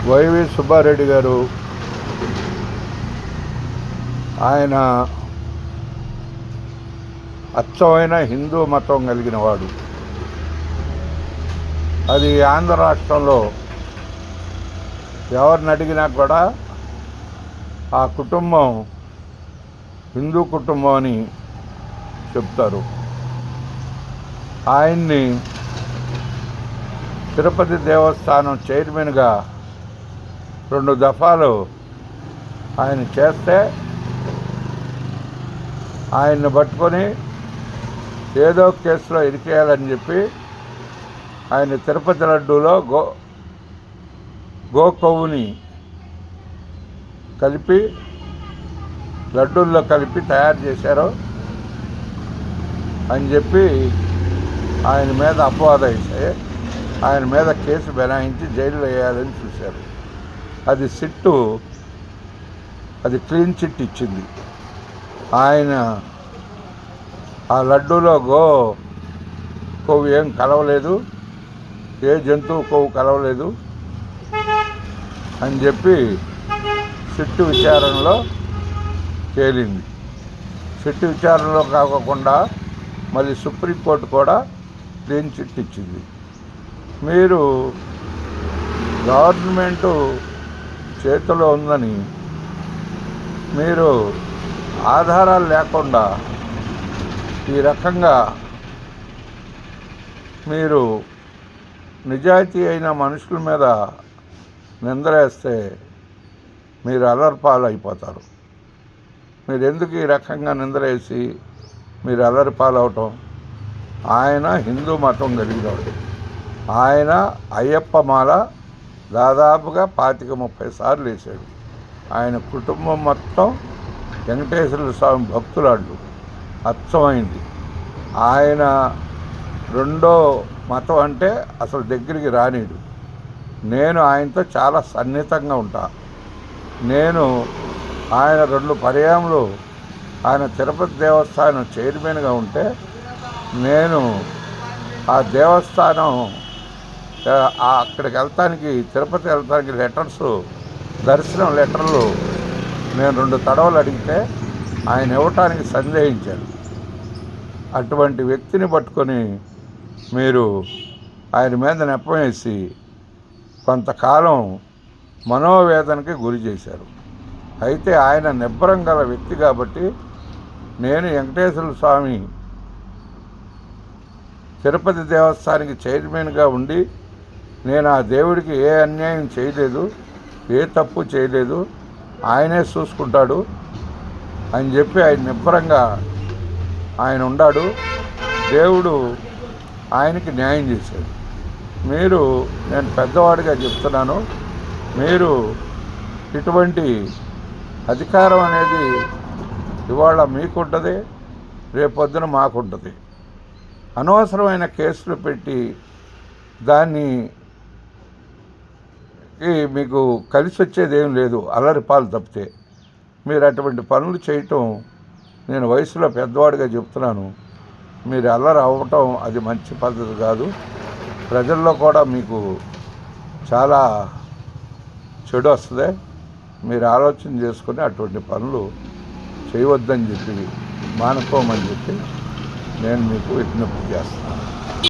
YV Subbareddy గారు ఆయన అచ్చమైన హిందూ మతం కలిగిన వాడు. అది ఆంధ్ర రాష్ట్రంలో ఎవరిని అడిగినా కూడా ఆ కుటుంబం హిందూ కుటుంబం అని చెప్తారు. ఆయన్ని తిరుపతి దేవస్థానం చైర్మన్గా 2 దఫాలు ఆయన చేస్తే ఆయన్ని పట్టుకొని ఏదో కేసులో ఇరికేయాలని చెప్పి ఆయన తిరుపతి లడ్డూలో గో కొవ్వుని కలిపి లడ్డూల్లో కలిపి తయారు చేశారు అని చెప్పి ఆయన మీద అపవాదం వేస్తే ఆయన మీద కేసు బనాయించి జైలు వేయాలని చూశారు. అది క్లీన్ చిట్ ఇచ్చింది. ఆయన ఆ లడ్డూలో కొవ్వు ఏం కలవలేదు, ఏ జంతువు కొవ్వు కలవలేదు అని చెప్పి సిట్టు విచారణలో తేలింది. సిట్టు విచారణలో కాకుండా మళ్ళీ సుప్రీంకోర్టు కూడా క్లీన్ చిట్ ఇచ్చింది. మీరు గవర్నమెంటు చేతిలో ఉందని మీరు ఆధారాలు లేకుండా ఈ రకంగా మీరు నిజాయితీ అయిన మనుషుల మీద నిందలేస్తే మీరు అల్లరిపాలు అయిపోతారు. మీరు ఎందుకు ఈ రకంగా నిందలేసి మీరు అల్లరిపాలు అవటం? ఆయన హిందూ మతం కలిగినవాడు. ఆయన అయ్యప్ప మాల దాదాపుగా 25-30 సార్లు వేశాడు. ఆయన కుటుంబం మొత్తం వెంకటేశ్వర స్వామి భక్తులాళ్ళు అచ్చమైంది. ఆయన రెండో మతం అంటే అసలు దగ్గరికి రానీడు. నేను ఆయనతో చాలా సన్నిహితంగా ఉంటా. నేను ఆయన 2 పర్యాయములు ఆయన తిరుపతి దేవస్థానం చైర్మన్గా ఉంటే నేను ఆ దేవస్థానం అక్కడికి వెళ్తానికి, తిరుపతి వెళ్తానికి దర్శనం లెటర్లు నేను 2 తడవలు అడిగితే ఆయన ఇవ్వటానికి సందేహించాడు. అటువంటి వ్యక్తిని పట్టుకొని మీరు ఆయన మీద నెపం వేసి కొంతకాలం మనోవేదనకి గురి చేశారు. అయితే ఆయన నిబ్బరం గల వ్యక్తి కాబట్టి నేను వెంకటేశ్వర స్వామి తిరుపతి దేవస్థానానికి చైర్మన్గా ఉండి నేను ఆ దేవుడికి ఏ అన్యాయం చేయలేదు, ఏ తప్పు చేయలేదు, ఆయనే చూసుకుంటాడు అని చెప్పి ఆయన నిబ్బరంగా ఆయన ఉన్నాడు. దేవుడు ఆయనకి న్యాయం చేశాడు. నేను పెద్దవాడిగా చెప్తున్నాను, మీరు ఇటువంటి అధికారం అనేది ఇవాళ మీకుంటుంది, రేపొద్దున మాకుంటుంది. అనవసరమైన కేసులు పెట్టి దాన్ని మీకు కలిసి వచ్చేది ఏం లేదు, అల్లరిపాలు తప్పితే. మీరు అటువంటి పనులు చేయటం, నేను వయసులో పెద్దవాడిగా చెప్తున్నాను, మీరు అల్లరి అవ్వటం అది మంచి పద్ధతి కాదు. ప్రజల్లో కూడా మీకు చాలా చెడు వస్తుంది. మీరు ఆలోచన చేసుకుని అటువంటి పనులు చేయవద్దని చెప్పి, మానుకోమని చెప్పి నేను మీకు విజ్ఞప్తి చేస్తున్నాను.